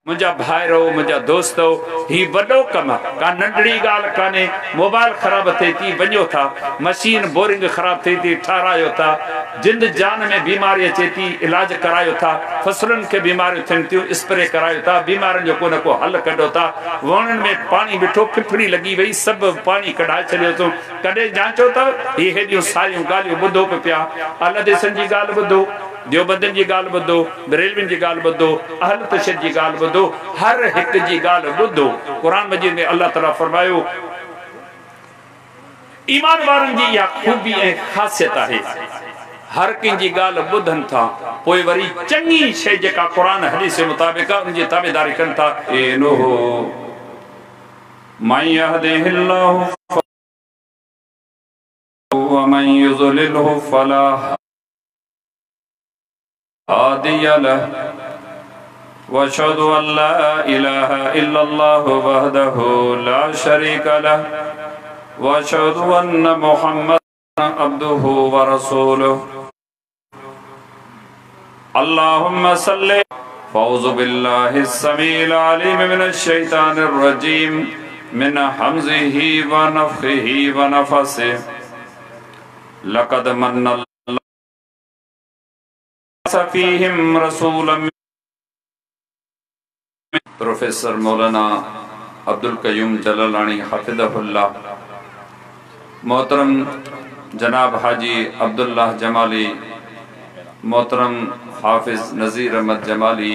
मुझा भाइरो मुझा दोस्तो ही वडो कम का नंढड़ी गाल काने मोबाइल खराब थे थी वञो था मशीन बोरिंग खराब थी थी ठारायो था जिंद जान में बीमारी अचे थी इलाज करायो था फसलन के बीमारियूं थियनि थियूं स्प्रे करायो था बीमारनि जो को न को हल कढो था वणनि में पानी बिठो फिफड़ी लगी वई सब पानी कढाए छॾियो तो कॾहिं जांचो था ये हेॾियूं सारियूं ॻाल्हियूं ॿुधो पिया अहलदीसनि जी ॻाल्हि ॿुधो देवबंदियुनि जी ॻाल्हि ॿुधो बरेलवियुनि जी ॻाल्हि ॿुधो अहल तशद्दुद जी ॻाल्हि ॿुधो हर हिक जी ॻाल्हि ॿुधो क़ुरान मजीद में अल्लाह ताला फरमायो ईमान वारनि जी इहा खूबी ऐं ख़ासियत आहे हर कंहिंजी ॻाल्हि ॿुधनि था पोइ वरी चङी शइ जेका क़ुरान हदीस जे मुताबिक़ आहे उनजी ताबेदारी कनि था इन्हो मन यहदिहिल्लाहु व मन युज़लिलहु फला हादिय लहु वअशहदु अल्ला इलाहा इल्लल्लाहु वहदहु ला शरीका लहु वअशहदु अन्न मुहम्मदन अब्दुहु व रसूलुहु अल्लाहुम्मा सल्लि फौज़ु बिल्लाहि समील अलीम मिनश शैतानिर रजीम मिन हमज़िही व नफ़ख़िही व नफ़सिही लक़द मन्ना फीहिम रसूलन प्रोफेसर मौलाना अब्दुल कयूम जलालानी हफिज़हुल्लाह मोहतरम जनाब हाजी अब्दुल्लाह जमाली मोहतरम हाफिज नज़ीर अहमद जमाली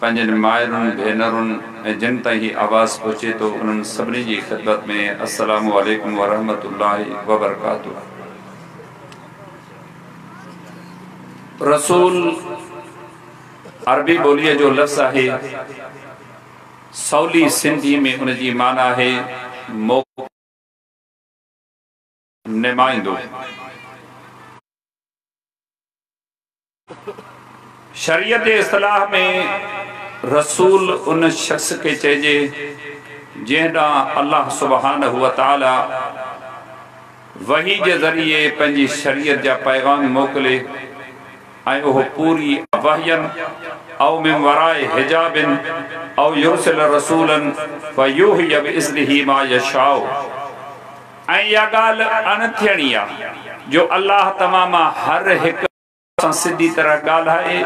पंहिंजनि मायरुनि भेनरुनि जिन ताईं ही आवाज़ पहुचे तो उन्हनि सभिनी जी ख़िदमत में अस्सलामु अलैकुम व रहमतुल्लाहि व बरकातुहू। रसूल अरबी बोलीअ जो लफ़्ज़ आहे सवली सिंधी में उनजी माना है नुमाइंदो। शरीयत इस्तिलाह में रसूल उन शख्स के चइजे जंहिं ॾांहुं अल्लाह सुब्हानहु व तआला वही जे ज़रिए पंहिंजी शरीयत जा पैगाम मोकिले ऐं उहो पूरी वहयन औ मिन वराए हिजाबिन औ युरसिल रसूलन फयूहिय बिइज़्निही मा यशाउ। ऐं इहा ॻाल्हि अणथियणी आहे जो अल्लाह तमामा हर हिक सां सिधी तरह ॻाल्हाए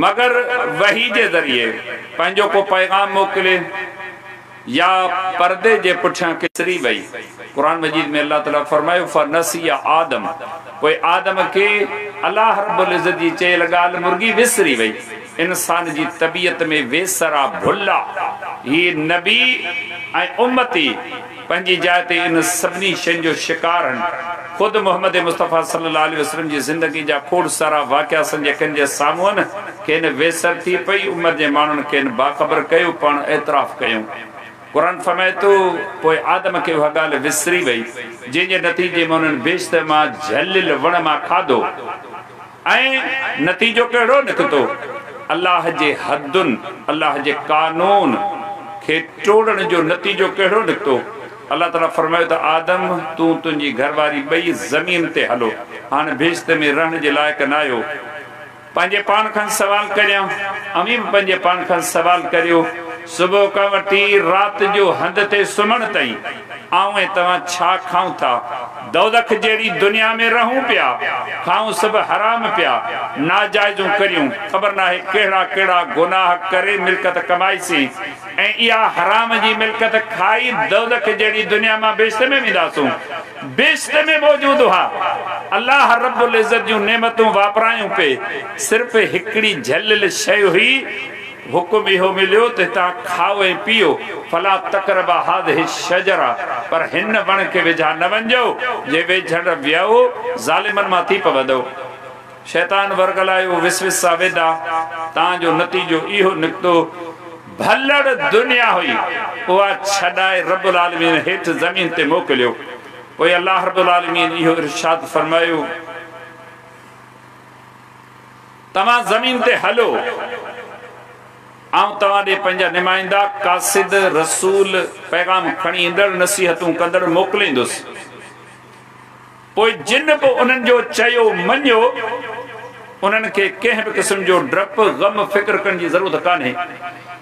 मगर वही जे ज़रिए पंहिंजो को पैगाम मोकिले या पर्दे जे पुठियां किसरी वई। कुरान मजीद में अल्लाह ताला फरमायो फनसिया आदम पोइ आदम के अल्लाह रब्बुल इज़्ज़त जी चयल ॻाल्हि मुर्गी विसरी वई। इंसान जी तबीयत में वेसरा भुल्ला ही नबी ऐं उम्मती पंहिंजी जाइ ते इन सभिनी शयुनि जो शिकार आहिनि। ख़ुदि मोहम्मद मुस्तफ़ा सल्लल्लाहु अलैहि वसल्लम जी ज़िंदगी जा खोड़ सारा वाक़िया असांजे जे साम्हूं आहिनि। खेनि वेसर थी पई उम्मत जे माण्हुनि खेनि बाख़बर कयो पाण एतराफ़ कयूं। कुरान फरमाए थो पोइ आदम खे उहा ॻाल्हि विसरी वई जंहिंजे नतीजे में उन्हनि बेश्त मां झलियल वण मां खाधो ऐं नतीजो कहिड़ो निकितो अल्लाह जे हदुनि अल्लाह जे कानून खे टोड़ण जो नतीजो कहिड़ो निकितो। अल्लाह ताला फरमायो त आदम तूं तुंहिंजी घरवारी ॿई ज़मीन ते हलो हाणे बेश्त में रहण जे लाइक़ न आहियो। पंहिंजे पाण खां सवाल करियां अमीम पंहिंजे पाण खां सवाल करियो सुबुह खां वठी राति जो हंध ते सुम्हण ताईं आऊं ऐं तव्हां छा खाऊं था। दौलत जहिड़ी दुनिया में रहूं पिया खाऊं सभु हराम पिया नाजाइज़ूं करियूं ख़बर नाहे कहिड़ा कहिड़ा गुनाह करे मिल्कत कमाईसीं ऐं इहा हराम जी मिल्कत खाई दौलत जहिड़ी दुनिया मां बेश्त में वेंदासूं। बेश्त में मौजूद हुआ अल्लाह रब्बुल इज़्ज़त जूं नेमतूं वापरायूं पे सिर्फ़ हिकिड़ी झलियल शइ हुई हुकुम इहो मिलियो त तव्हां खाओ ऐं पियो फला तक़रबा हाज़िहि शजरा पर हिन वण खे वेझा न वञो जे वेझण वियो ज़ालिमनि मां थी पवंदो। शैतान वरगलायो विसविसा वेदा तव्हांजो नतीजो इहो निकितो भलड़ दुनिया हुई उहा छॾाए रब्बुल आलमीन हेठि ज़मीन ते मोकिलियो। पोइ अल्लाह रब्बुल आलमीन इहो इरशाद फरमायो तव्हां ज़मीन ते हलो आऊं तव्हां ॾे पंहिंजा नुमाइंदा कासिद रसूल पैगाम खणी ईंदड़ नसीहतूं कंदड़ मोकिलींदुसि। पोइ जिन बि उन्हनि जो चयो मञियो انہن کے کہیں بھی قسم جو ڈرپ غم فکر کرن جی ضرورت کانے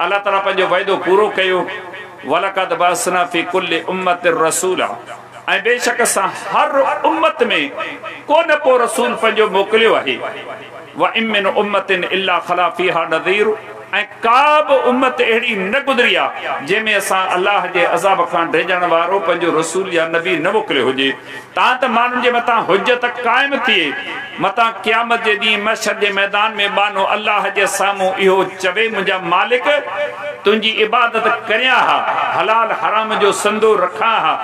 اللہ تعالیٰ پنجو وعدو پورو کیو وَلَقَدْ بَعَثْنَا فِي كُلِّ أُمَّةٍ رَسُولًا ऐं बेशक असां हर उम्मत में कोन को रसूल पंहिंजो मोकिलियो आहे وَإِن مِّنْ أُمَّةٍ إِلَّا خَلَا فِيهَا نَذِيرٌ ऐं का बि उम्मत अहिड़ी न गुज़री आहे जंहिंमें असां अलाह जे अज़ाब खां डिॼण वारो पंहिंजो रसूल या नबी न मोकिलियो हुजे तां त माण्हुनि जे मथां हुज्जत क़ाइम थिए मथां क़यामत जे ॾींहुं महशर जे मैदान में बानो अलाह जे साम्हूं इहो चवे मुंहिंजा मालिक तुंहिंजी इबादत करियां हा हलाल हराम जो संदो रखां हा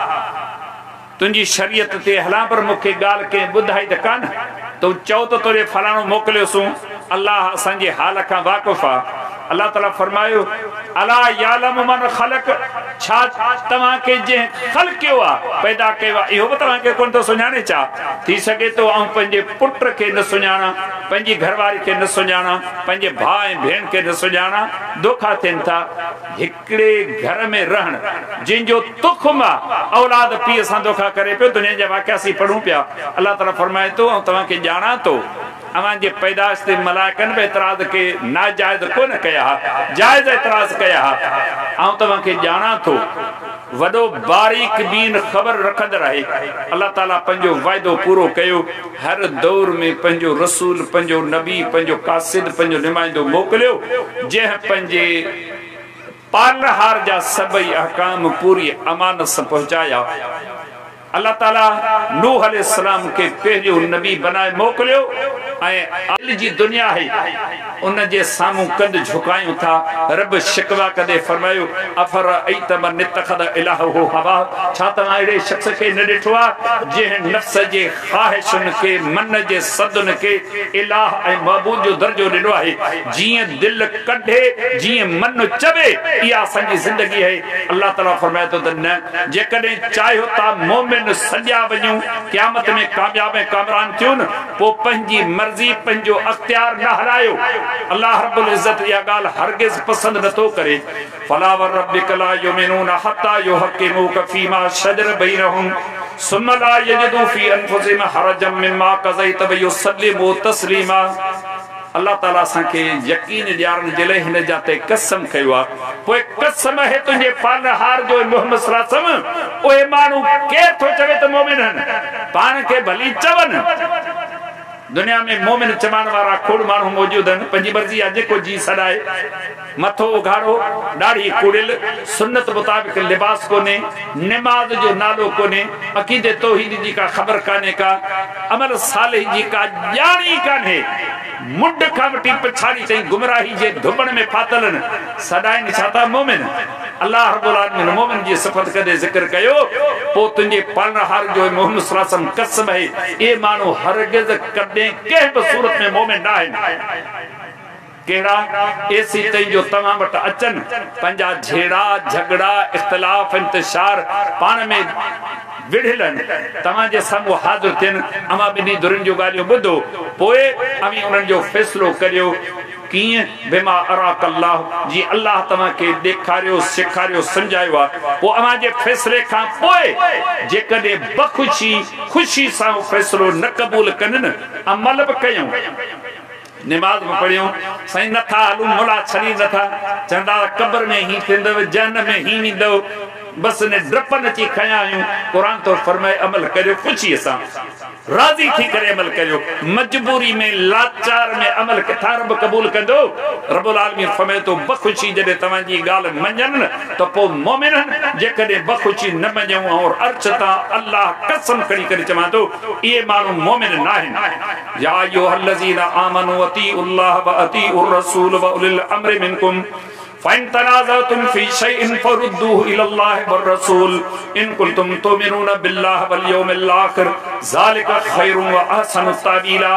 तुंहिंजी शरीयत ते हलां पर मूंखे ॻाल्हि कंहिं ॿुधाई त कान तूं चओ त तोरे फलाणो मोकिलियोसूं अलाह असांजे हाल खां वाक़ुफ़ आहे अल्लाह ताला फरमायो अला यालमु मन ख़लक़ छा तव्हांखे जंहिं ख़ल्क़ कयो आहे पैदा कयो आहे इहो बि तव्हांखे कोन थो सुञाणे छा थी सघे थो ऐं पंहिंजे पुट खे न सुञाणा पंहिंजी घरवारी खे न सुञाणा पंहिंजे भाउ ऐं भेण खे न सुञाणा धोखा थियनि था हिकिड़े घर में रहण जंहिंजो तुख़ुम आहे औलाद पीउ सां धोखा करे पियो दुनिया जा वाक़िया असीं पढ़ूं पिया अल्लाह ताला फरमाए थो ऐं तव्हांखे ॼाणा थो अवां जे पैदाश ते मलाइकनि बि एतिराज़ के नाजाइज़ कोन कया जाइज़ एतिराज़ कया ऐं तव्हांखे ॼाणा थो वॾो बारीक बीन ख़बर रखंदड़ आहे अल्लाह ताला पंहिंजो वाइदो पूरो कयो हर दौर में पंहिंजो रसूल पंहिंजो नबी पंहिंजो कासिद पंहिंजो नुमाइंदो मोकिलियो जंहिं पंहिंजे पालनहार जा सभई अहकाम पूरी अमानत सां पहुचाया अल्लाह ताला नूह अलैहिस्सलाम के पहिरियों नबी बनाए मोकिलियो ऐं अल जी दुनिया है उन जे साम्हूं कद झुकायूं था रब शिकवा कदे फरमायो अफर ऐत मन इत्तखद इलाहु हवा छा तव्हां अहिड़े शख्स खे न ॾिठो आहे जंहिं नफ्स जे ख़्वाहिशुनि खे मन जे सदुनि खे इलाह ऐं महबूद जो दर्जो ॾिनो आहे जीअं दिलि कढे जीअं मन चवे इहा असांजी ज़िंदगी आहे अल्लाह ताला फरमाए थो त न जेकॾहिं चाहियो था मोमिन सॼा वञूं क़यामत में कामयाब ऐं कामरान थियूं न पोइ पंहिंजी मर्ज़ी पंहिंजो अख़्तियार न हलायो अल्लाह रब्बुल इज़्ज़त इहा ॻाल्हि हरगिज़ पसंद नथो करे फला व रब्बिक ला युमिनून हत्ता युहक्किमूक फीमा शजर बैनहुम सुम्मा ला यजिदू फी अनफुसिहिम हरजम मिम्मा क़ज़ैत व युसल्लिमू तस्लीमा अल्लाह ताला असांखे यकीन ॾियारण जे लाइ हिन जाते कसम कयो आहे पोइ कसम आहे तुंहिंजे पालनहार जो मुहम्मद सल्लल्लाहु अलैहि वसल्लम उहे माण्हू केरु थो चवे त मोमिन आहिनि पाण खे भली चवनि दुनिया में मोमिन चवण वारा खोड़ माण्हू मौजूद आहिनि पंहिंजी मर्ज़ी आहे जेको जी सॾाए मथो उघाड़ो ॾाढ़ी कुड़ियल सुन्नत मुताबिक़ लिबास कोन्हे निमाज़ जो नालो कोन्हे अक़ीदे तौहीद जी का ख़बर कान्हे का अमल सालिह जी का ॼाण ई कान्हे मुंड खां वठी पछाड़ी ताईं गुमराही जे धुबण में फाथल आहिनि सॾाइनि छा था मोमिन अल्लाह रब्बुल आलमीन मोमिन जी सिफ़त कदे ज़िक्र कयो पोइ तुंहिंजे पालनहार जो मोहम्मद सल्लल्लाहु अलैहि वसल्लम कसम आहे ए माण्हू हरगिज़ कॾहिं कंहिं बि सूरत में मोमिन न आहिनि केड़ा एसी ताईं जो तव्हां वटि अचनि पंहिंजा झेड़ा झगड़ा इख़्तिलाफ़ इंतिशार पाण में विढ़ियल आहिनि तव्हांजे साम्हूं हाज़िर थियनि अमां ॿिन्ही धुरियुनि जूं ॻाल्हियूं ॿुधो पोइ अमीं उन्हनि जो फ़ैसिलो करियो कीअं बिमा अराक अल्लाह जी अल्लाह तव्हांखे ॾेखारियो सेखारियो सम्झायो आहे पोइ अव्हां जे फ़ैसिले खां पोइ जेकॾहिं बख़ुशी ख़ुशी सां फ़ैसिलो न क़बूल कनि न अमल बि कयूं निमाज़ में पढ़ियूं साईं नथा हलूं मुला छड़ी नथा चवंदा कब्र में ही थींदव जहन्नम में ही वेंदव बस ने डप नची खया आहियूं क़ुरान तो फरमाए अमल करियो ख़ुशीअ सां राज़ी थी करे अमल करियो मजबूरी में लाचार में अमल किथां रब क़बूल कंदो रब्बुल आलमीन फरमाए तो बख़ुशी जॾहिं तव्हांजी ॻाल्हि मञनि न त पोइ मोमिन जेकॾहिं बख़ुशी न मञूं और अर्श तां अल्लाह कसम खणी करे चवां थो इहे माण्हू मोमिन न आहिनि या अय्युहल्लज़ीना आमनू अतीउल्लाह व अतीउर रसूल व उलिल अम्रि मिनकुम فَإِن تَنَازَعْتُمْ فِي شَيْءٍ فَرُدُّوهُ إِلَى اللَّهِ وَالرَّسُولِ إِن كُنتُمْ تُؤْمِنُونَ بِاللَّهِ وَالْيَوْمِ الْآخِرِ ذَلِكَ خَيْرٌ وَأَحْسَنُ تَأْوِيلًا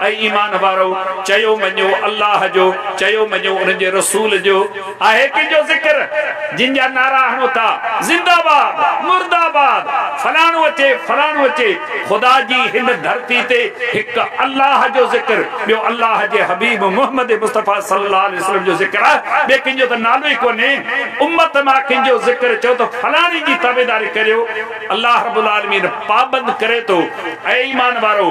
اے ایمان وارو چيو مڃو الله جو چيو مڃو ان جي رسول جو آهي کہ جو ذکر جن جا نعرا هنو تا زندہ باد مردہ باد فلانو اچي خدا جي هن دھرتی تے هڪ الله جو ذکر ٻيو الله جي حبيب محمد مصطفى صلى الله عليه وسلم جو ذکر ٻي जो तो नालो ही कोने उम्मत मां कंहिंजो ज़िक्र चओ तो फलाणी जी ताबेदारी करियो अल्लाह रब्बुल आलमीन पाबंद करे तो ऐ ईमान वारो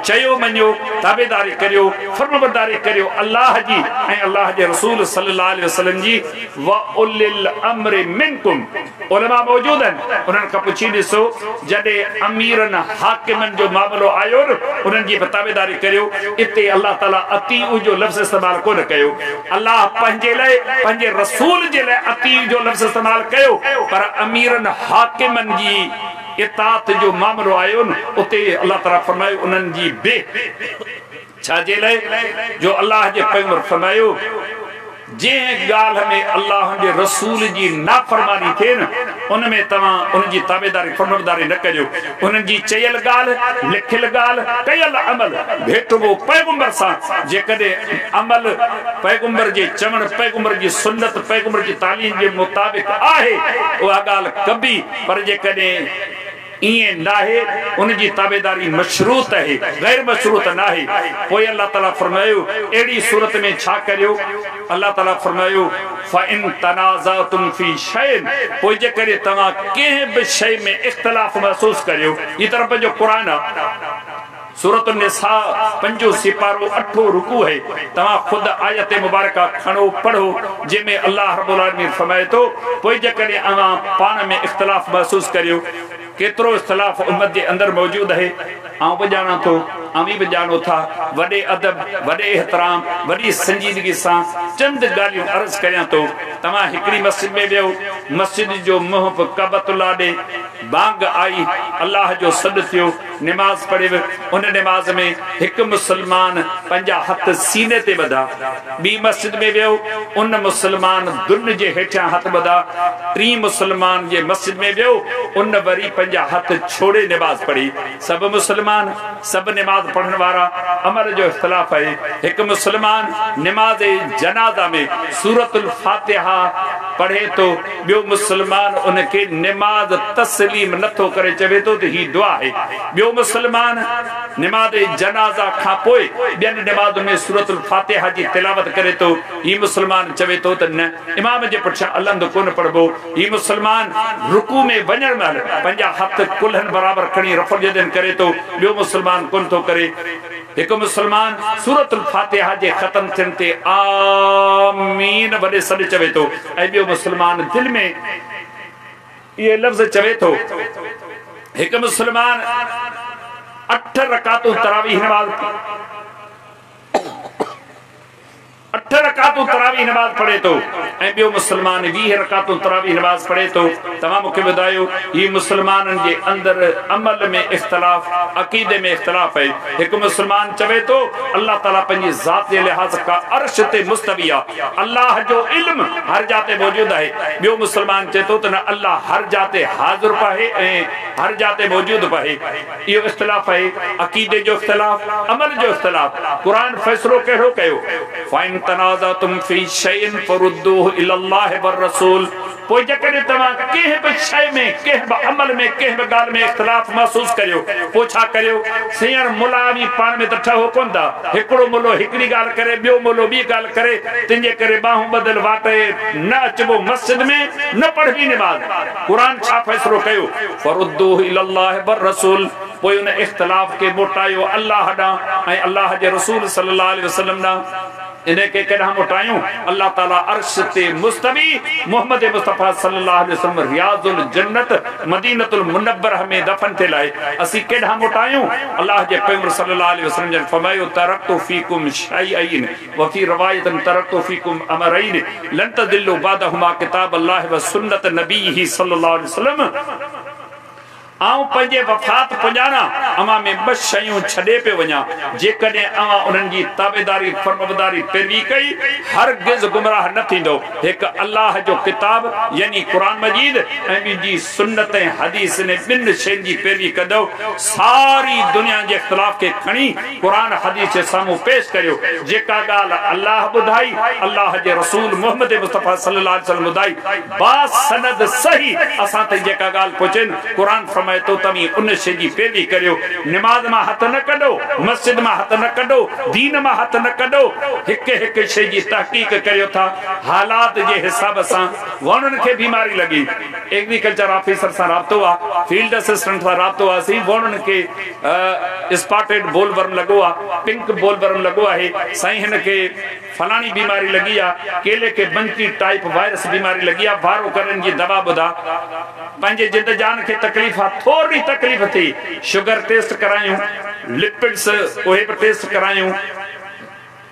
चयो मञो ताबेदारी करियो फर्माबरदारी करियो अल्लाह जी ऐं अल्लाह जे रसूल सल्लल्लाहु अलैहि वसल्लम जी व उलिल अम्रि मिनकुम उलमा मौजूद आहिनि उन्हनि खां पुछी ॾिसो जॾहिं अमीरनि हाकिमनि जो मामलो आयो न उन्हनि जी ताबेदारी करियो इते अल्लाह ताला अतीउ जो लफ़्ज़ इस्तेमाल कोन कयो अल्लाह पंहिंजे लाइ पंहिंजे रसूल जे लाइ अतीउ जो लफ़्ज़ इस्तेमाल कयो पर अमीरनि हाकिमनि जी इताअत जो मामलो आयो न उते अल्लाह ताला फरमायो उन्हनि जी बे छाजे लाइ जो अल्लाह जे पैगंबर फरमायो जंहिं ॻाल्हि में अल्लाह जे रसूल जी नाफ़रमानी थिए न उन में तव्हां उन जी ताबेदारी फर्माबरदारी न कजो उन्हनि जी चयल ॻाल्हि लिखियल ॻाल्हि कयल अमल भेटबो पैगंबर सां जेकॾहिं अमल पैगंबर जे चवण पैगंबर जी सुन्नत पैगंबर जी तालीम जे मुताबिक़ आहे उहा ॻाल्हि कबी पर जेकॾहिं इएं नाहे उन जी ताबेदारी मशरूत है गैर मशरूत नाहे पोइ अल्लाह ताला फरमायो एड़ी सूरत में छा करियो अल्लाह ताला फरमायो फ़इन तनाज़अतुम फ़ी शैइन पोइ जे करे तव्हां कंहिं बि शइ में इख्तिलाफ़ महसूस करियो ई तरफ़ जो कुरान सूरत निसा 5 सिपारो 8 रुकू है तव्हां खुद आयत मुबारका खणो पढ़ो जंहिंमें अल्लाह रब्बुल आलमीन फरमाए तो पोइ जे करे अवां पाण में इख्तिलाफ़ महसूस करियो केतरो इख्तिलाफ उम्मत के अंदर मौजूद है आऊं भी जाना तो आमी भी जानो था वडे अदब वडे एहतराम वडी संजीदगी सां चंद गालियों अर्ज करियां तो तमा हिकड़ी मस्जिद में वियो मस्जिद जो मुंह पे कबतुल्लाह दे बांग आई अल्लाह जो सद थियो नमाज पढ़े उन नमाज में एक मुसलमान पंजा हथ सीने ते बधा बी मस्जिद में वियो उन मुसलमान दुन जे हेठा हाथ बधा टी मुसलमान जे मस्जिद में वियो उन वरी पंजा हाथ छोड़े नमाज पढ़ी सब मुसलमान सब नमाज पढ़ने वाला अमल जो इख्तिलाफ है एक मुसलमान नमाज जनाजा में सूरतुल फातिहा पढ़े तो बियो मुसलमान उनके नमाज तस्लीम नथो करे चवे तो ही दुआ है बियो मुसलमान नमाज जनाजा खां पोइ बियन नमाज में सूरतुल फातिहा जी तिलावत करे तो ही मुसलमान चवे तो न इमाम जे पुठियां अलंद कोन पढ़बो ही मुसलमान रुकू में वञण महिल पंजा हथ कुल्हन बराबर खणी रफ़ल जदन करे तो बियो मुसलमान कोन तो करे एक मुसलमान सूरतुल फातिहा जे खत्म थियण ते आमीन वडे सॾ चवे तो ऐं बियो मुसलमान दिल में ये लफ्ज़ चवे तो एक मुसलमान 8 रकातों तरावीह नमाज 8 रकातों तरावीह नमाज पढ़े तो ऐं बियो मुसलमान 20 रकातों तरावीह नमाज पढ़े तो तमाम मुखे बतायो ये मुसलमानन जे अंदर अमल में इख्तिलाफ अकीदे में इख्तिलाफ है एक मुसलमान चवे तो अल्लाह ताला पंजी जात जे लिहाज का अर्श ते मुस्तविया अल्लाह जो इल्म हर जाते मौजूद है बियो मुसलमान चे तो न अल्लाह हर जाते हाजिर पाए हर जाते मौजूद पाए यो इख्तिलाफ है अकीदे जो इख्तिलाफ अमल जो इख्तिलाफ कुरान फैसलो कहो कयो फाइन तनाज़अतुम फ़ी शैइन फरुद्दूहु इलल्लाहि वर रसूल पोइ जेकॾहिं तव्हां कंहिं बि शइ में कंहिं बि अमल में कंहिं बि ॻाल्हि में इख्तिलाफ़ महसूस करियो पोइ छा करियो सेयर मुला बि पाण में त ठहो कोन था हिकिड़ो मुलो हिकिड़ी ॻाल्हि करे ॿियो मुलो ॿी ॻाल्हि करे तंहिंजे करे ॿाहूं बदल वाटे न अचबो मस्जिद में न पढ़बी नमाज क़ुरान छा फ़ैसिलो कयो फरुद्दूहु इलल्लाहि वर रसूल पोइ उन इख्तिलाफ़ के मोटायो अल्लाह ॾांहुं ऐं अल्लाह जे रसूल सल्लल्लाहु अलैहि वसल्लम ॾांहुं इन्हें के केड़ा मोटायूं अल्लाह ताला अर्श ते मुस्तवी मोहम्मद मुस्तफा सल्लल्लाहु अलैहि वसल्लम रियाजुल जन्नत मदीनतुल मुनव्वरह में दफन थे लाए असी केड़ा मोटायूं अल्लाह जे पैगंबर सल्लल्लाहु अलैहि वसल्लम ने फरमायो तरक्तु फीकुम शैअइन व फी रवायतन तरक्तु फीकुम अमरइन लन तदिल्लु बादहुमा किताब अल्लाह व सुन्नत नबीही सल्लल्लाहु अलैहि वसल्लम आऊं पंजे वफात पुजाना अमा में बस शयूं छड़े पे वञा जेकॾहिं अवा उन्हनि जी ताबेदारी फर्माबरदारी पैरवी कई हरगिज़ गुमराह न थींदो हिकु अल्लाह जो किताब यानी कुरान मजीद ऐं ॿी सुन्नत ऐं हदीस ने ॿिनि शयुनि जी पैरवी कंदो सारी दुनिया जे इख्तिलाफ़ खे खणी कुरान हदीस जे साम्हूं पेश करियो जेका ॻाल्हि अल्लाह ॿुधाई अल्लाह जे रसूल मोहम्मद मुस्तफा सल्लल्लाहु अलैहि वसल्लम ॿुधाई बा सनद सही असां ताईं जेका ॻाल्हि पहुचेनि कुरान फरमाए फरमाए तो तमी उन शे जी पैरवी करियो नमाज मां हथ न कढो मस्जिद मां हथ न कढो दीन मां हथ न कढो हिक हिक शे जी तहकीक करियो था हालात जे हिसाब सां वणन खे बीमारी लगी एग्रीकल्चर ऑफिसर सां राब्तो आ फील्ड असिस्टेंट सां राब्तो आ सी वणन के स्पॉटेड बोलवर्म लगो आ पिंक बोलवर्म लगो है साईं हिन के फलानी बीमारी लगी आ केले के बंकी टाइप वायरस बीमारी लगी आ भारो करन जी दवा बुधा पंजे जिंद जान के तकलीफ आ थोड़ी तकलीफ थी शुगर टेस्ट करायूं लिपिड्स ओहे पर टेस्ट करायूं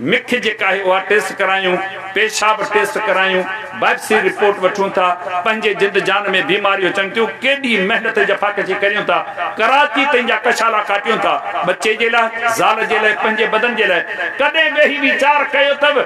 मिख जेका है वो टेस्ट करायूं पेशाब टेस्ट करायूं बायोप्सी रिपोर्ट वठूं था पंजे जिंद जान में बीमारियों अचन थियूं केडी मेहनत जफाकशी करियूं था कराची तंजा कशाला काटियूं था बच्चे जे लाइ ज़ाल जे लाइ पंजे बदन जे लाइ कदे वेही विचार कयो तब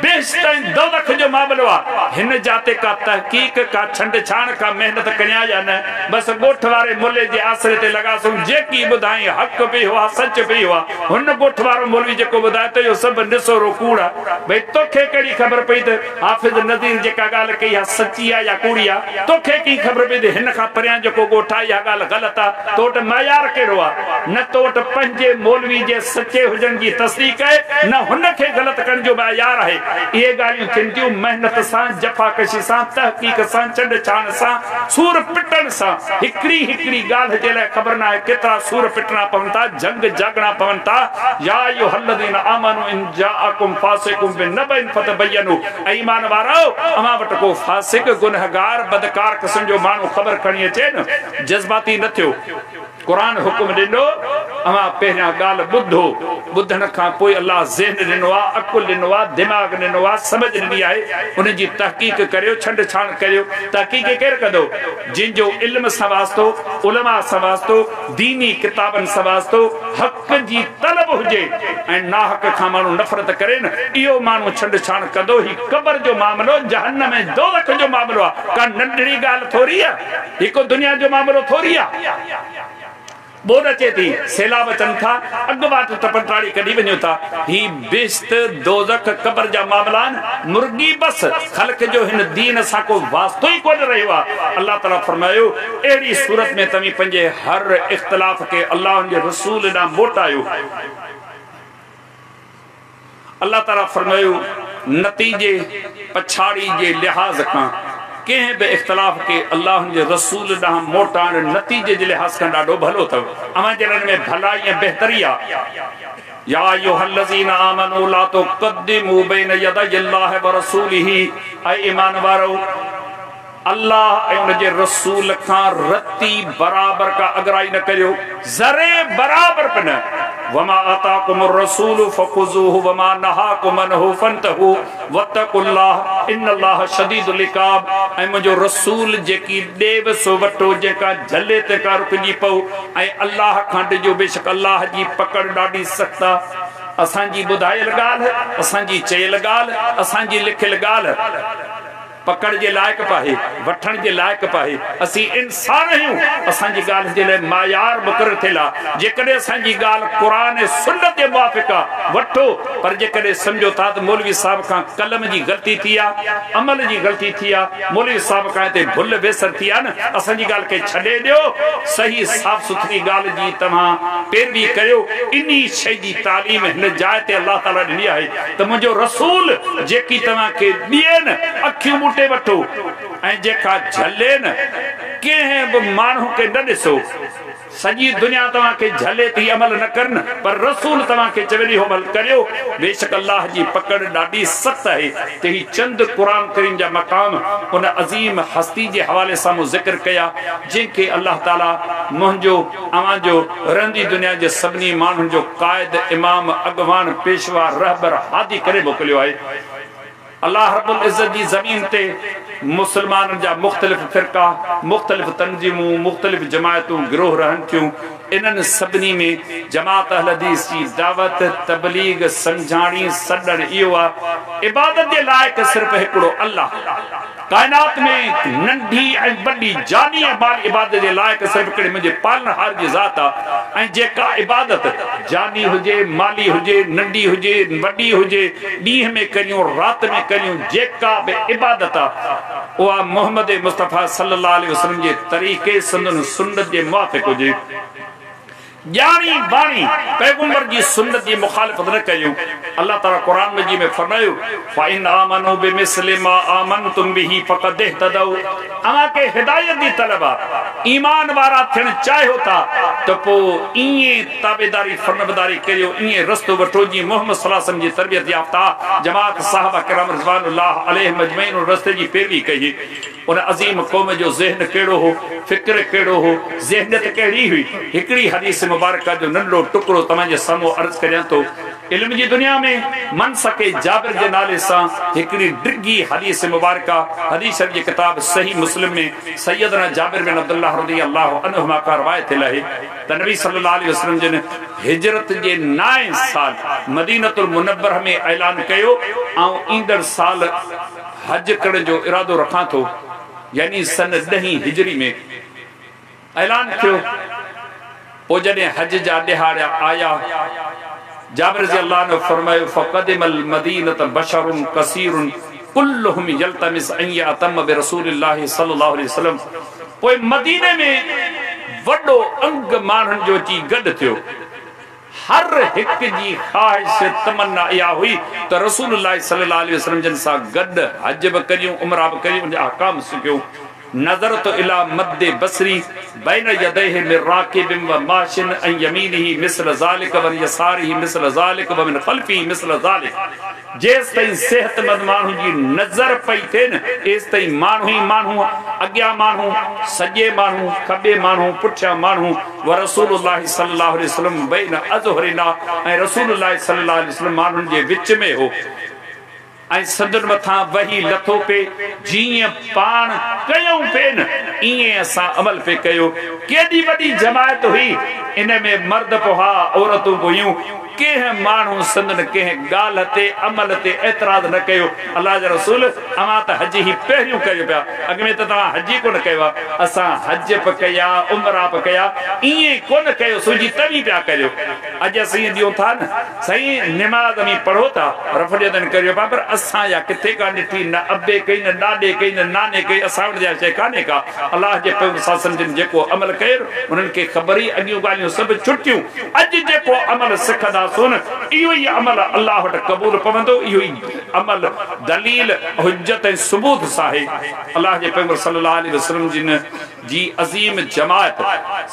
बेशताईं दोज़ख जो मामलो आ हिन जाते का तहकीक का छंड छाण का मेहनत करिया या न बस गोठ वारे मुल्ले जे आसरे ते लगासुं जेकी बुधाई हक भी हुआ सच भी हुआ हुन गोठ वारो मौलवी जेको बुधाए तो यो सब निसोरो कूड़ा भाई तोखे केड़ी खबर पई त हाफिज नज़ीर जेका गाल कई है सच्ची है या कूड़ी है तोखे की खबर पई हिन खां परियां जेको गोठा या गाल गलत आ तोट मयार केड़ो आ न तोट पंजे मौलवी जे सच्चे हुजन जी तस्दीक है न हुन के गलत करण जो मयार है ये गालियों थिंदियूं मेहनत सां जफाकशी सां तहकीक सां चंड छाण सां सूर पिटण सां हिकड़ी हिकड़ी गाल जे लाइ खबर ना है केतरा सूर पिटना पवन था जंग जागना पवन था या अय्युहल्लज़ीना आमनू इन जाअकुम फासिकुम बिनबइन फतबय्यनु ईमान वारो अमा वट को फासिक गुनहगार बदकार किस्म जो मानू खबर खणी अचे न जज्बाती न थियो कुरान हुकुम दिनो अमा पहिरियां गाल बुद्धो बुधन खां पोइ अल्लाह ज़हन दिनो आ अकुल दिनो आ दिमाग दिनो आ समझ दिनी आहे उन जी तहकीक करियो छंड छाण करियो तहकीक केर कंदो जिन जो इल्म सवास्तो उलमा सवास्तो दीनी किताबन सवास्तो हक जी तलब हुजे ऐं नाहक खां मानू नफरत करे न इहो मानू छंड छाण कंदो ही कब्र जो मामलो जहन्नम में दोज़ख जो मामलो आ का नंढड़ी गाल थोरी आ हिको दुनिया जो मामलो थोरी आ बोल अचे थी सैलाब अचन था अगवाट टपटाड़ी कढी वञो था ही बेश्त दोज़ख कब्र जा मामला मुर्गी बस खल्क जो हिन दीन सां को वास्तो ही कोन रहियो आहे अल्लाह ताला फरमायो एड़ी सूरत में तमी पंजे हर इख्तिलाफ के अल्लाह जे रसूल ॾांहुं मोटायो अल्लाह ताला फरमायो नतीजे पछाड़ी जे लिहाज का कें बि इख्तिलाफ के अल्लाह जे रसूल ॾांहुं मोटाण नतीजे जे लिहाज खां ॾाढो भलो अथव अवां जे में भलाई ऐं बहितरी आहे या अय्युहल्लज़ीना आमनू ला तुक़द्दिमू बैन यदयिल्लाहि व रसूलिही ऐ ईमान वारो अल्लाह ऐं उन जे रसूल खां रती बराबर का अगराई न करियो ज़रे बराबर पे न वमा आताकुमुर रसूल फखुज़ूहु वमा नहाकुम अन्हु फंतहु वत्तकुल्लाह इन्नल्लाह शदीदुल इक़ाब ऐं मुंहिंजो रसूल जेकी ॾेव सो वठो जेका झले ते का रुकजी पओ ऐं अल्लाह खां ॾिजो बेशक अल्लाह जी पकड़ ॾाढी सख़्त आहे असांजी ॿुधायल ॻाल्हि असांजी चयल ॻाल्हि असांजी लिखियल ॻाल्हि पकड़ जे लायक पाहे वठण जे लायक पाहे असी इंसान आहियूं असांजी ॻाल्हि जे लाइ मायार मुक़रर थियल आहे जेकॾहिं असांजी ॻाल्हि क़ुरान ऐं सुन्नत जे मुआफ़िक़ आहे वठो पर जेकॾहिं सम्झो था त मौलवी साहब खां कलम जी ग़लती थी आहे अमल जी ग़लती थी आहे मौलवी साहब खां हिते भुल बेसर थी आहे न असांजी ॻाल्हि खे छॾे ॾियो सही साफ़ सुथरी ॻाल्हि जी तव्हां पैरवी करियो इन शइ जी तालीम हिन जाइ ते अल्लाह ताला ॾिनी आहे त मुंहिंजो रसूल जेकी तव्हांखे ॾियनि अखियूं वठो ऐं जेका झले न कंहिं बि माण्हू खे न ॾिसो सॼी दुनिया तव्हांखे झले थी अमल न करन पर रसूल तव्हांखे चवे अमल करियो बेशक अल्लाह जी पकड़ ॾाढी सख़्त आहे त ही चंद क़ुरान करीम जा मक़ाम उन अज़ीम हस्ती जे हवाले सां मूं ज़िक्र कया जंहिंखे अल्लाह ताला मुंहिंजो अवां जो रहंदी दुनिया जे सभिनी माण्हुनि जो क़ाइद इमाम अॻवान पेशवा रहबर हादी करे मोकिलियो आहे अल्लाह रब्बुल इज़्ज़त जी ज़मीन ते मुसलमाननि जा मुख़्तलिफ़ फ़िरका मुख़्तलिफ़ तंज़ीमूं मुख़्तलिफ़ जमायतूं गिरोह रहनि थियूं انن سبنی میں جماعت اہل حدیث کی دعوت تبلیغ سمجھاڑی سڈن ایو عبادت دے لائق صرف ہکڑو اللہ کائنات میں ننڈی بڑی جانی مال عبادت دے لائق صرف کڑے مجھے پالن ہار جی ذات جے کا عبادت جانی ہوجے مالی ہوجے ننڈی ہوجے وڈی ہوجے ڈیہ میں کریوں رات میں کریوں جے کا بے عبادت وہ محمد مصطفیٰ صلی اللہ علیہ وسلم جے طریقے سندن سنت جے موافق ہوجے جانی بانی پیغمبر جی سنت جی مخالفت نہ کریوں اللہ تعالیٰ قرآن مجید میں فرمائیو فَإِنْ آمَنُوا بِمِثْلِ مَا آمَنْتُمْ بِهِ فَقَدْ اهْتَدَوْا اما کے ہدایت دی طلبہ ایمان وارا تھن چاہے ہوتا تو پو این تابداری فرمبداری کریو این رستو وٹھو جی محمد صلی اللہ علیہ وسلم جی تربیت یافتہ جماعت صحابہ کرام رضوان اللہ علیہ مجمعین اور رستے جی پیروی کہی ان عظیم قوم جو ذہن کیڑو ہو فکر کیڑو ہو ذہنیت کیڑی ہوئی ہکڑی حدیث مبارکہ جو ننڈو ٹکڑو تمہیں سامو عرض کریں تو علم جی دنیا میں من سکے جابر جے نالے سا ہکڑی ڈرگی حدیث مبارکہ حدیث شریف کتاب صحیح مسلم میں سیدنا جابر بن عبداللہ رضی اللہ عنہما کا روایت لہے تو نبی صلی اللہ علیہ وسلم جن ہجرت جے 9 سال مدینہ المنورہ میں اعلان کیو آؤں ایندر سال حج کرنے جو ارادو رکھاں تو یعنی سن 10 ہجری میں اعلان کیو وہ جنہیں حج جا دہاڑا آیا جابر رضی اللہ عنہ فرمائے فقدم المدینة بشر کثیر کلہم یلتمس ان یاتم برسول اللہ صلی اللہ علیہ وسلم وہ مدینے میں وڈو انگ مانن جو چی گڈ تھیو ہر ایک جی خواہش تمنا یا ہوئی تو رسول اللہ صلی اللہ علیہ وسلم جن سا گڈ حج بکریوں عمرہ بکریوں ان احکام سکیوں نظرت الى مد بصری بین یدیہ من راکب و ماشن ان یمینہ مثل ذالک و یسارہ مثل ذالک و من خلفہ مثل ذالک جیس تائیں صحت مند مانو جی نظر پئی تھے نا اس تائیں مانو ہی مانو اگیا مانو سجے مانو کبے مانو پٹھیا مانو و رسول اللہ صلی اللہ علیہ وسلم بین اظہرنا رسول اللہ صلی اللہ علیہ وسلم مانو جے وچ میں ہو ऐं सदन मथां वही लथो पे जीअं पाण कयूं पेन ईअं असां अमल पे कयो केॾी वॾी जमायत हुई इन में मर्द पोहा औरतूं हुयूं कंहिं माण्हू संदन कंहिं ॻाल्हि ते अमल ते एतिराज़ न कयो अलाह जा रसूल अवां त हज ही पहिरियों कयो पिया अॻ में त तव्हां हज ई कोन कयो आहे असां हज बि कया उमरा बि कया ईअं कोन कयो सुजी तव्हीं पिया कयो अॼु असीं ॾियूं था न साईं निमाज़ में पढ़ो था रफ़जदन करियो पिया पर असां या किथे का ॾिठी न अबे कई न ॾाॾे कई न नाने कई असां वटि जा शइ कान्हे का अलाह जे पैगंबर सासन जिन जेको अमल कयो उन्हनि खे ख़बर ई अॻियूं ॻाल्हियूं सभु छुटियूं अॼु जेको अमल सिखंदा सुन इहो ई अमल अल्लाह वटि क़बूल पवंदो इहो ई अमल दलील हुज्जत ऐं सबूत साहे अल्लाह जे पैगंबर सल्लल्लाहु अलैहि वसल्लम जिन जी अज़ीम जमात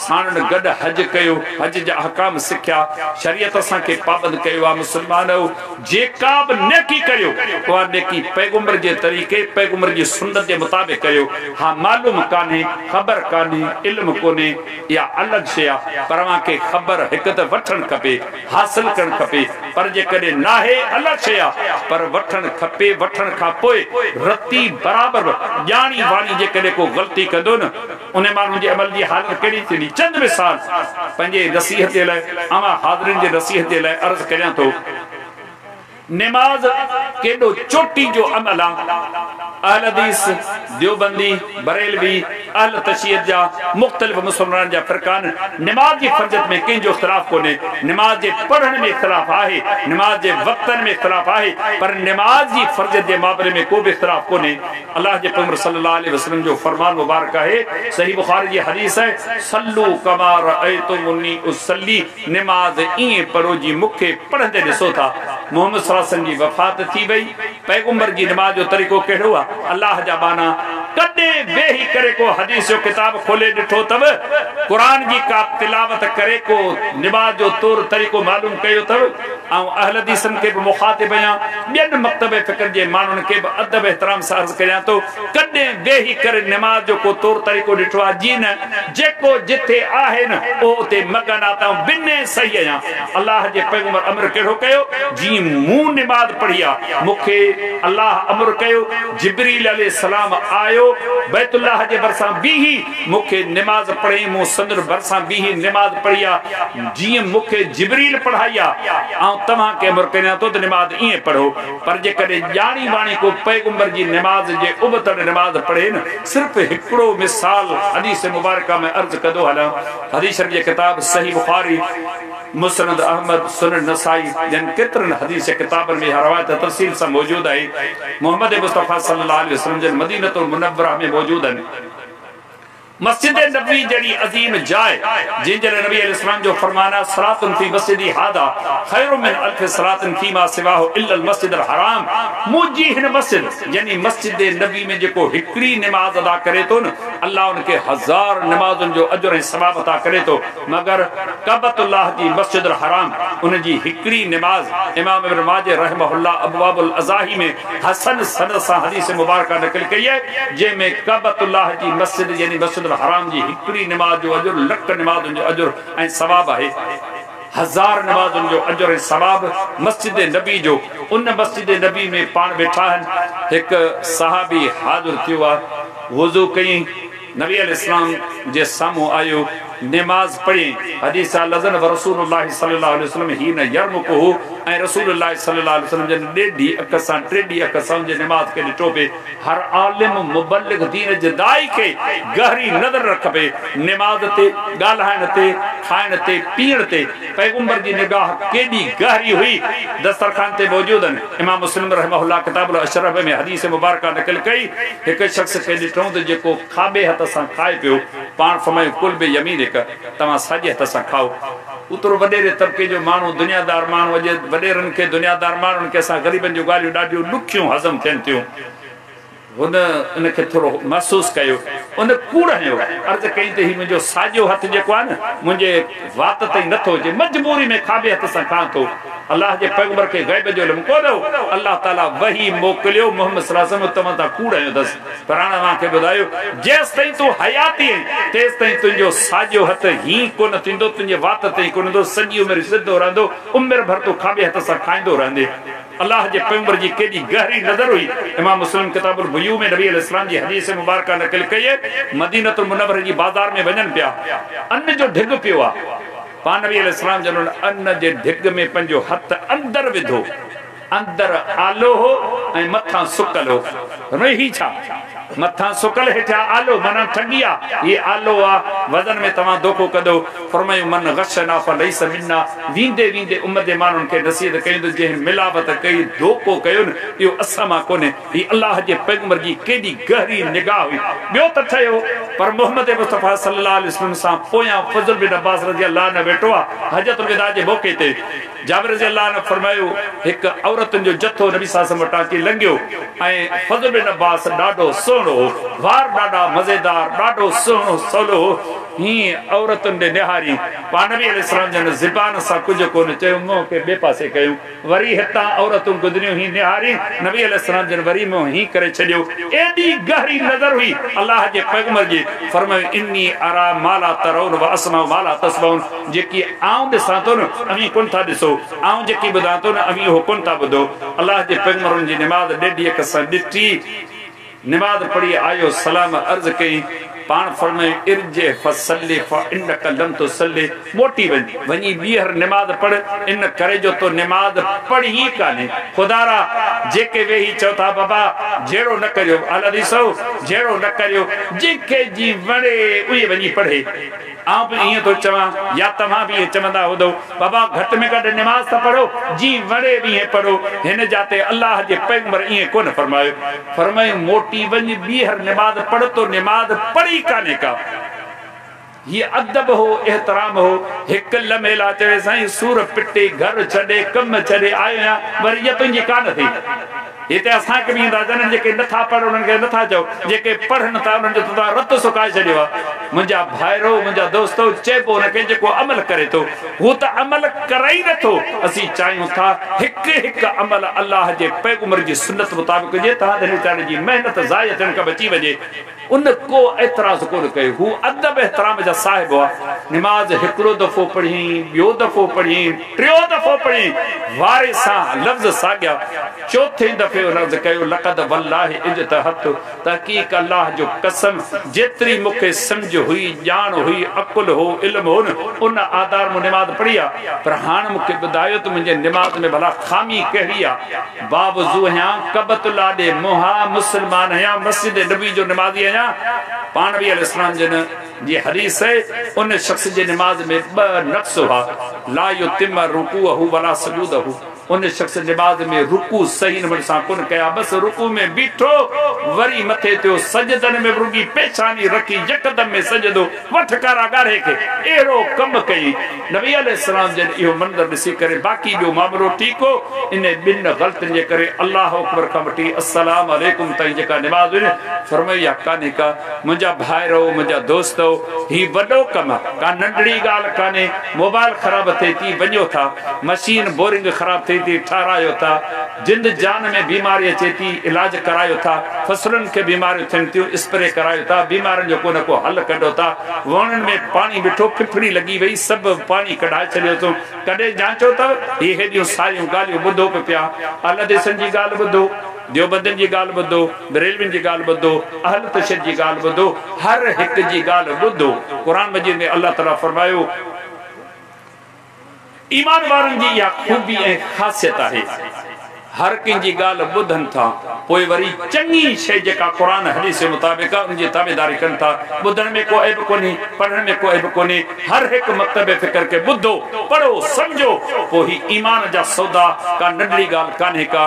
साण गॾु हज कयो हज जा अहकाम सिखिया शरीयत असां खे पाबंद कयो आहे मुस्लमान जेका बि नेकी करियो उहा नेकी पैगंबर जे तरीक़े पैगंबर जी सुन्नत जे मुताबिक़ कयो हा मालूम कान्हे ख़बर कान्हे इल्म कोन्हे इहा अलॻि शइ आहे पर अव्हांखे ख़बर हिकु त वठणु खपे हासिल करणु खपे पर जेकॾहिं नाहे अलॻि शइ आहे पर वठणु खपे वठण खां पोइ रती बराबरि ॼाणी वाणी जेकॾहिं को ग़लती कंदो न उन माण्हू जे अमल जी हालत कहिड़ी थींदी चंद मिसाल पंहिंजे नसीहत जे लाइ अवां हाज़िरिन जे नसीहत जे लाइ अर्ज़ करियां थो नमाज केॾो चोटी जो अमल आहे अहल हदीस देवबंदी बरेलवी अहल तशय्युद जा मुख़्तलिफ़ मुसलमान जा फ़िरक़ान नमाज जी फ़र्ज़त में कंहिंजो इख़्तिलाफ़ कोन्हे नमाज जे पढ़ण में इख़्तिलाफ़ आहे नमाज जे वक़्तनि में इख़्तिलाफ़ आहे पर नमाज जी फ़र्ज़त जे मामले में को बि इख़्तिलाफ़ कोन्हे अल्लाह जे पैगंबर सल्लल्लाहु अलैहि वसल्लम जो फरमान मुबारक आहे सही बुखारी जी हदीस आहे सल्लू कमा रअयतुमुनी उसल्ली नमाज ईअं पढ़ो जी मूंखे पढ़ंदे ॾिसो था मोहम्मद सल्लल्लाहु अलैहि वसल्लम जी वफ़ात थी वई पैगंबर जी नमाज जो तरीक़ो कहिड़ो आहे अल्लाह जा बाना कॾहिं वेही करे को हदीस जो किताब खोले ॾिठो अथव क़ुरान जी का तिलावत करे को नमाज जो तौर तरीक़ो मालूम कयो अथव ऐं अहल हदीसनि खे बि मुखातिब आहियां ॿियनि मक्तब फ़िक्र जे माण्हुनि खे बि अदब एहतराम सां अर्ज़ करियां थो कॾहिं वेही करे नमाज जो को तौर तरीक़ो ॾिठो आहे जी न जेको जिथे आहे न उहो उते मगन आहे त बिने सही आहियां अल्लाह जे पैगंबर अमर कहिड़ो कयो जीअं मूं नमाज पढ़ी आहे मूंखे अल्लाह अमर कयो जिब्रील अलैहिस्सलाम आयो बैतुल्लाह जे बरसां बीही मूंखे निमाज़ पढ़े मूं संदर बरसां बीही निमाज़ पढ़ी आहे जीअं मूंखे जिबरील पढ़ाई आहे ऐं तव्हांखे अमर करियां थो त निमाज़ ईअं पढ़ो पर जेकॾहिं ॼाणी वाणी को पैगंबर जी निमाज़ जे उबतड़ निमाज़ पढ़े न सिर्फ़ हिकिड़ो मिसाल हदीस मुबारका में अर्ज़ कंदो हलां हदीस शरीफ़ जे किताब सही बुखारी मुस्नद अहमद सुनन नसाई जन केतिरनि हदीस किताबनि में रवायत तफसील सां मौजूद आहे मोहम्मद मुस्तफ़ा सल्लल्लाहु अलैहि वसल्लम जन मदीनतुल मुनव्वरा में मौजूद आहिनि मस्जिद नबी जड़ी अजीम जाए जिंजर नबी अलैहिस्सलाम जो फरमाना सलातुन फी मस्जिदी हादा खैरुम मिन अल्फ सलातिन फीमा सिवाहु इल्ला अल मस्जिद अल हराम मुजी हिन मस्जिद यानी मस्जिद नबी में जेको हिकड़ी नमाज अदा करे तो न अल्लाह उनके 1000 नमाजुन जो अजर ऐं सवाब अता करे तो मगर कबतुल्लाह जी मस्जिद अल हराम उन जी हिकड़ी नमाज इमाम इब्न माजे रहमहुल्लाह अबवाबुल अज़ाही में हसन सनद सां हदीस मुबारका नकल कई है जे में कबतुल्लाह जी मस्जिद यानी मस्जिद हराम जी हिकड़ी नमाज जो अजर लख नमाज जो अजर ऐं सवाब है 1000 नमाजुन जो अजर ऐं सवाब मस्जिद नबी जो उन मस्जिद नबी में पान वेठा आहिनि एक सहाबी हाज़िर थियो आहे वुज़ू कई नबी अलैहिस्सलाम जे साम्हूं आयो नमाज पढ़ी हदीस लज़न व रसूलुल्लाह सल्लल्लाहु अलैहि वसल्लम ही न यरमुकुहु ऐं रसूलुल्लाह सल्लल्लाहु अलैहि वसल्लम जन ॾेढी अख सां टेढी अख सां जे नमाज के ॾिठो पे हर आलिम मुबल्लिग दीन जे दाई के गहरी नज़र रखबे नमाज ते ॻाल्हाइण ते खाइण ते पीअण ते पैगंबर जी निगाह केॾी गहरी हुई दस्तरखान ते मौजूद आहिनि इमाम मुस्लिम रहमहुल्लाह किताबुल अशरफ में हदीस मुबारका नकल कई हिकु शख्स खे ॾिठो त जेको खाॿे हथ सां खाए पियो पाण फरमायो कुल बे यमीन तव्हां साॼे हथ सां खाओ उतरो वॾेरे तबके जो माण्हू दुनियादार माण्हू अॼु वॾेरनि खे दुनियादार माण्हुनि खे असां ग़रीबनि जूं ॻाल्हियूं ॾाढियूं ॾुखियूं हज़म थियनि थियूं उनखे थोरो महसूस कयो उन कूड़ हयो अर्ज़ कई त ही मुंहिंजो साॼो हथ जेको आहे न मुंहिंजे वात ताईं नथो अचे मजबूरी में खाॿे हथ सां खां थो अल्लाह जे पैगंबर खे ग़ैब जो इल्मु कोन्हो अल्लाह ताला वही मोकिलियो मोहम्मद सल्लल्लाहु अलैहि वसल्लम तव्हां तां कूड़ हयो अथसि पर हाणे मूंखे ॿुधायो जेसि ताईं तूं हयाती आहीं तेसि ताईं तुंहिंजो साॼो हथ हीअं कोन थींदो तुंहिंजे वात ताईं कोन ईंदो सॼी उमिरि सिधो रहंदो उमिरि भर तूं खाॿे हथ सां खाईंदो रहंदे अल्लाह जे पैगंबर जी केॾी गहरी नज़र हुई इमाम मुस्लिम किताबुल बुयू में नबी अलैहिस्सलाम जी हदीस मुबारका नकल कई है मदीनतुल मुनव्वरा जी बाज़ार में वञनि पिया अन्न जो ढिग पियो आहे पा नबी अलैहिस्सलाम जन अन्न जे ढिग में पंहिंजो हथ अंदर विधो अंदर आलो हो ऐं मथां सुकल हो रही छा मथां सुकल हेठा आलो माना ठगी आहे ये आलो आहे वज़न में तव्हां धोखो कदो फरमायो मन गशना फलैस मिन्ना वींदे वींदे उम्मत जे माण्हुनि खे नसीहत कयूं त जंहिं मिलावत कई धोखो कयो न इहो असां मां कोन्हे ही अल्लाह जे पैगंबर जी केॾी गहरी निगाह हुई ॿियो त ठहियो पर मोहम्मद मुस्तफ़ा सल्लल्लाहु अलैहि वसल्लम सां पोयां फज़ल बिन अब्बास रज़ी अल्लाह अन्हु वेठो आहे हजतुल विदा जे मौक़े ते जाबिर रज़ी अल्लाह अन्हु फरमायो हिकु औरतुनि जो जथो नबी साहब वटां अची लंघियो ऐं फज़ल बिन अब्बास ॾाढो सुहिणो वार ॾाढा मज़ेदार ॾाढो सुहिणो सवलो हीअं औरतुनि ॾे निहारी पा नबी अलैहिस्सलाम जन ज़बान सां कुझु कोन चयो मुंहं खे ॿिए पासे कयूं वरी हितां औरतूं गुज़रियूं हीअं निहारी नबी अलैहिस्सलाम जन वरी मुंहं हीअं करे छॾियो एॾी गहरी नज़र हुई अल्लाह जे पैगंबर जी फरमायो इन्नी अरा माला तरौन व अस्माउ माला तस्मउन जेकी आऊं ॾिसां थो न अवी कोन था ॾिसो आऊं जेकी ॿुधां थो न अवी उहो कोन था ॿुधो अल्लाह जे पैगंबर जी निमाज़ ॾेढी अख सां ॾिठी नमाज पढ़ी आयो सलाम अर्ज कई पान फरमायो इरजे फसल्ली फइन्नक लम तुसल्ली मोटी वनी ॿीहर नमाज पढ़ इन करे जो तो नमाज पढ़ी काने खुदारा जेके वेही चओ था बाबा जहिड़ो न करियो अल ॾिसो जहिड़ो न करियो जेके जी वणे उहे वञी पढ़े आउं बि ईअं थो चवां या तव्हां बि ईअं चवंदा हूंदो बाबा घटि में घटि नमाज़ त पढ़ो जी वणे बि ईअं पढ़ो हिन जाते अल्लाह जे पैगंबर ईअं कोन फरमायो फरमायो मोटी वञ ॿीहर नमाज पढ़ तो नमाज पढ़ी काने का ये अदब हो एहतराम हो हिकु लम्हे लाइ चवे साईं सूर पिटे घर छॾे कम छॾे आयो आहियां वरी इहा तुंहिंजी कान थी हिते असांखे बि ईंदा जन जेके नथा पढ़ उन्हनि खे नथा चओ जेके पढ़नि था उन्हनि जो तव्हां रत सुकाए छॾियो आहे मुंहिंजा भाइरो मुंहिंजा दोस्तो चइबो हुनखे जेको अमल करे थो हू त अमल करे ई नथो असीं चाहियूं था हिकु हिकु अमल अल्लाह जे पैगंबर जी सुन्नत मुताबिक़ हुजे तव्हां वीचारे जी महिनत ज़ाया थियण खां बची वञे उन को एतिराज़ कोन कयो हू अदब एहतराम जा साहिब हुआ नमाज हिकिड़ो दफ़ो पढ़ी ॿियो दफ़ो पढ़ी टियों दफ़ो पढ़ी वारे सां लफ़्ज़ साॻिया चौथे दफ़े दफ़े अर्ज़ कयो लक़द वल्लाहि इज्तहदतु तहक़ीक़ अल्लाह जो कसम जेतिरी मूंखे सम्झ हुई ॼाण हुई अकुल हो इल्म हो उन आधार में निमाज़ पढ़ी आहे पर हाणे मूंखे ॿुधायो त मुंहिंजे निमाज़ में भला ख़ामी कहिड़ी आहे बावज़ू आहियां कबतुल्लाह ॾे मुहा मुस्लमान आहियां मस्जिद नबी जो निमाज़ी आहियां पाण बि अलैहिस्सलाम जन जी हदीस है उन शख्स जे निमाज़ में ॿ नक़्स हुआ ला युतिम रुकूअहु वला सुजूदहु उन शख्स निमाज़ में रुकू सही नमूने सां कोन कया बस रुकू में बीठो वरी मथे थियो सजदन में रुगी पेशानी रखी यकदम में सजदो वठ कारा गारे के एरो कम कई नबी अलैहिस्सलाम जन इहो मंदर ॾिसी करे बाक़ी जो मामलो ठीक हो इन बिन गलतियुनि जे करे अल्लाह अकबर खां वठी अस्सलाम वालेकुम ताईं जेका निमाज़ हुई फरमाई काने का मुंहिंजा भाइरो मुंहिंजा दोस्त ही वॾो कम का नंढड़ी ॻाल्हि काने मोबाइल ख़राब थिए थी वञो था मशीन बोरिंग ख़राब थी ठारायो था जिंद जान में बीमारी अचे थी इलाज करायो था फसलुनि के बीमारियूं थियनि थियूं स्प्रे करायो था बीमारियुनि जो को न को हल कढो था वणनि में पानी बिठो फिफड़ी लगी वई सभु पानी कढाए छॾियो अथऊं कॾहिं जांचो अथव हे हेॾियूं सारियूं ॻाल्हियूं ॿुधो पिया अल देसनि जी ॻाल्हि ॿुधो देवबंदियुनि जी ॻाल्हि ॿुधो बरेलवियुनि जी ॻाल्हि ॿुधो अहल तशद्दुद जी ॻाल्हि ॿुधो हर हिक जी ॻाल्हि ॿुधो क़ुरान मजीद में अल्लाह ताला फरमायो ईमान वारनि जी इहा खूबी ऐं ख़ासियत आहे हर कंहिंजी ॻाल्हि ॿुधनि था पोइ वरी चङी शइ जेका क़ुरान हदीस जे मुताबिक़ आहे उनजी ताबेदारी कनि था ॿुधण में को ऐब कोन्हे पढ़ण में को ऐब कोन्हे हर हिकु मकतब फ़िक्र खे ॿुधो पढ़ो सम्झो पोइ ही ईमान जा सौदा का नंढड़ी ॻाल्हि कान्हे का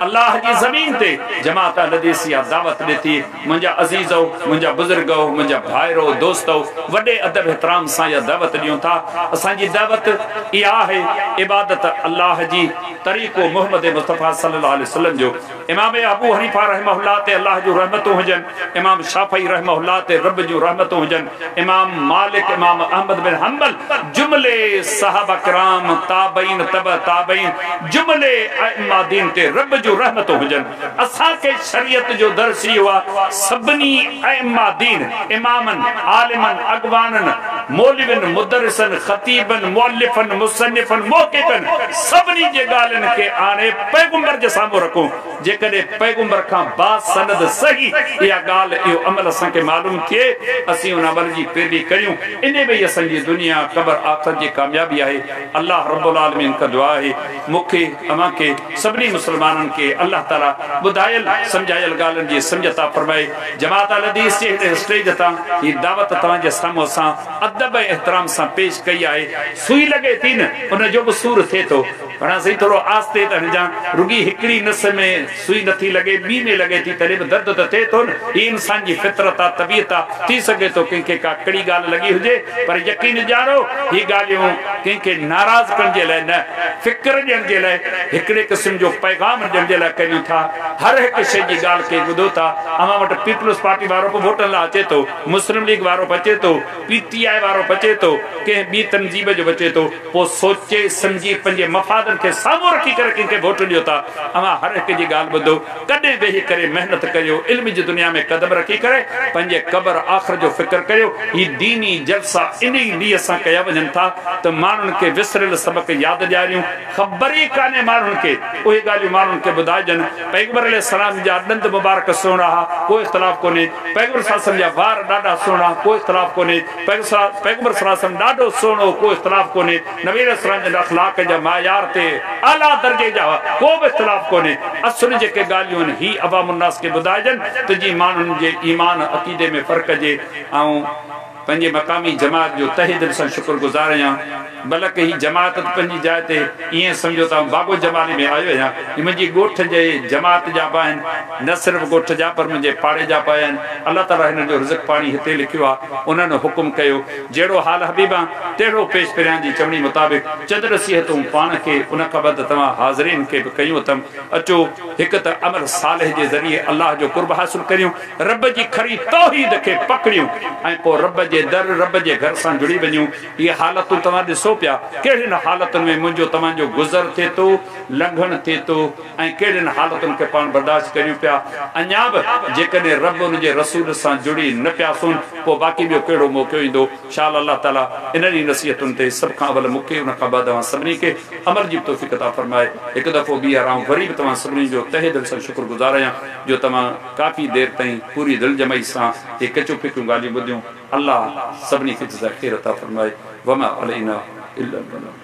अल्लाह जी ज़मीन ते जमात अहलदीस इहा दावत ॾिठी मुंहिंजा अज़ीज़ो मुंहिंजा बुज़ुर्गो मुंहिंजा भाइरो दोस्तो वॾे अदब एहतराम सां इहा दावत ॾियूं था असांजी दावत इहा आहे इबादत अल्लाह जी तरीक़ो मुहम्मद मुस्तफ़ा सल्लल्लाहु अलैहि वसल्लम जो इमाम अबू हनीफा रहमहुल्लाह ते अल्लाह जो रहमतूं हुजनि इमाम शाफ़ी रहमहुल्लाह ते रब जो रहमतूं हुजनि इमाम मालिक इमाम अहमद बिन हंबल जुमले सहाबा किराम ताबईन तब ताबईन जुमले अइम्मा दीन ते रब जो रहमतूं हुजनि असांखे शरीयत जो दर्स इहो आहे सभिनी अइम्मा दीन इमामन आलिमन अगवानन मौलविन मुदर्रिसन खतीबन मुअल्लिफन मुसन्निफन मौक़िफ़न सभिनी जे ॻाल्हियुनि खे आणे पैगंबर जे साम्हूं रखूं जेकॾहिं पैगंबर खां बासनद सही इहा ॻाल्हि इहो अमल असांखे मालूम थिए असीं उन अमल जी पैरवी करियूं इन में ई असांजी दुनिया क़बर आख़िरत जी कामयाबी आहे अल्लाह रब्बुल आलमीन खां दुआ आहे मूंखे अव्हांखे सभिनी मुस्लमाननि खे अल्लाह ताला ॿुधायल सम्झायल ॻाल्हियुनि जी सम्झ अता फरमाए जमात अहलदीस जे हिन स्टेज तां ही दावत तव्हांजे साम्हूं असां अदब ऐं एहतराम सां पेश कई आहे सुई लॻे थी न उनजो बि सूर थिए थो घणा सही थोरो आस्ते त हणिजां रुगी हिकिड़ी नस में सुई नथी लॻे ॿी में लॻे थी तॾहिं बि दर्द त थिए थो न हीअ इंसान जी फितरत आहे तबियत आहे थी सघे थो कंहिंखे का कड़ी ॻाल्हि लॻी हुजे पर यकीन ॼाणो ही ॻाल्हियूं कंहिंखे नाराज़ करण जे लाइ न फ़िक्र ॾियण जे लाइ हिकिड़े क़िस्म जो पैगाम ॾियण जे लाइ कयूं था हर हिकु शइ जी ॻाल्हि खे ॿुधो था अव्हां वटि पीपल्स पार्टी वारो बि वोटनि लाइ अचे थो मुस्लिम लीग वारो बि अचे थो PTI वारो बि अचे थो कंहिं ॿी तनज़ीब जो बि अचे थो पोइ सोचे सम्झी पंहिंजे मफ़ादनि खे साम्हूं रखी करे कंहिंखे वोट ॾियो था अव्हां हर हिक जी ॻाल्हि ॿुधो कॾहिं वेही करे महिनत करियो इल्म जी दुनिया में कदम रखी करे पंहिंजे क़बर आख़िर जो फ़िक्र करियो ही दीनी जलसा इन ॾींहं सां कया वञनि था त माण्हुनि खे विसरियल सबक यादि ॾियारियूं ख़बर ई कान्हे माण्हुनि खे उहे ॻाल्हियूं माण्हुनि खे ॿुधाइजनि पैगंबर अलैहिस्सलाम जा ॾंद मुबारक सुहिणा कोई इख़्तिलाफ़ कोन्हे पैगंबर सल्लल्लाहु अलैहि वसल्लम जा वार ॾाढा सुहिणा कोई इख़्तिलाफ़ कोन्हे पैगंबर सल्लल्लाहु अलैहि वसल्लम ॾाढो सुहिणो कोई इख़्तिलाफ़ कोन्हे नबी अलैहिस्सलाम जे अख़लाक़ जा मायार ते आला दर्जे जा को बि इख़्तिलाफ़ कोन्हे असुल जेके ॻाल्हियूं आहिनि ही अवाम उन्नास खे ॿुधाइजनि त जीअं माण्हुनि जे ईमान अक़ीदे में फ़र्क़ जे ऐं पंहिंजे मक़ामी जमात जो तहे दिलि सां शुक्रगुज़ार आहियां बल्कि ही जमात पंहिंजी जाइ ते ईअं सम्झो त बागो जमाले में आयो आहियां ही मुंहिंजी ॻोठ जे जमात जा बि आहिनि न सिर्फ़ु ॻोठ जा पर मुंहिंजे पाड़े जा बि आहिनि अल्लाह ताला हिन जो रिज़्क़ पाणी हिते लिखियो आहे उन्हनि हुकुम कयो जहिड़ो हाल हबीबा तहिड़ो पेश पहिरियां जी चवणी मुताबिक़ चंद नसीहतूं पाण खे उन खां बाद तव्हां हाज़रीन खे बि कयूं अथमि अचो हिकु त अमल सालिह जे ज़रिए अल्लाह जो कुर्ब हासिल करियूं रब जी खरी तौहीद खे पकड़ियूं ऐं पोइ रब جے در رب جے گھر سان جڑی ونجو یہ حالتوں تمہاں ॾिसो पिया کہڑن حالتن میں منجو تمہاں جو گزر تھے تو لنگھن تھے تو ऐं کہڑن حالتن کے پان برداشت کریوں پیا اñا بھی جيڪڏهن رب ان جے رسول سان جڑی نہ پیا سن پو باقی ٻيو کهڙو موقعو ايندو انشاءاللہ اللہ تعالیٰ انہی نصیحتن تے سب کان اول مکے ان کان بعد سبنی کے عمل جی توفیق عطا فرمائے ایک دفعہ بھی آراؤں غریب تمام سبنی جو تہ دل سے شکر گزار ہیں جو تمام کافی دیر تائیں پوری دل جمعی سان ایک کچو پکیوں گالی بدیوں اللہ سبنی کی جزا خیر عطا فرمائے وما علینا الا البلاغ